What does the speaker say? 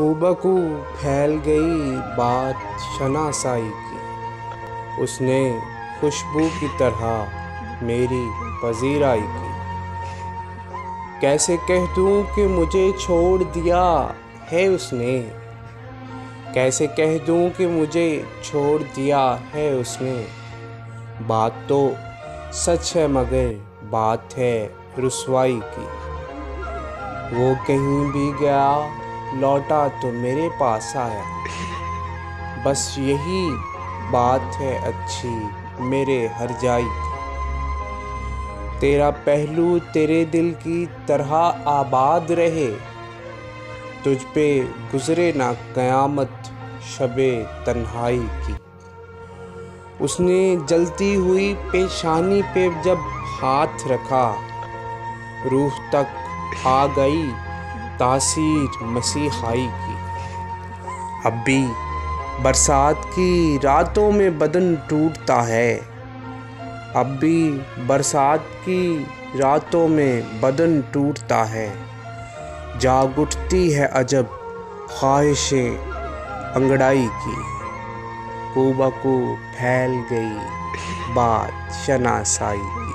कूबकू फैल गई बात शनासाई की, उसने खुशबू की तरह मेरी पजीराई की। कैसे कह दूँ कि मुझे छोड़ दिया है उसने, कैसे कह दूँ कि मुझे छोड़ दिया है उसने। बात तो सच है मगर बात है रुसवाई की। वो कहीं भी गया लौटा तो मेरे पास आया, बस यही बात है अच्छी मेरे हरजाई की। तेरा पहलू तेरे दिल की तरह आबाद रहे, तुझ पे गुजरे ना क़यामत शबे तन्हाई की। उसने जलती हुई पेशानी पे जब हाथ रखा, रूह तक आ गई तासीर मसीहाई की। अब भी बरसात की रातों में बदन टूटता है, अब भी बरसात की रातों में बदन टूटता है। जाग उठती है अजब ख्वाहिशे अंगड़ाई की। कूबकू फैल गई बात शनासाई की।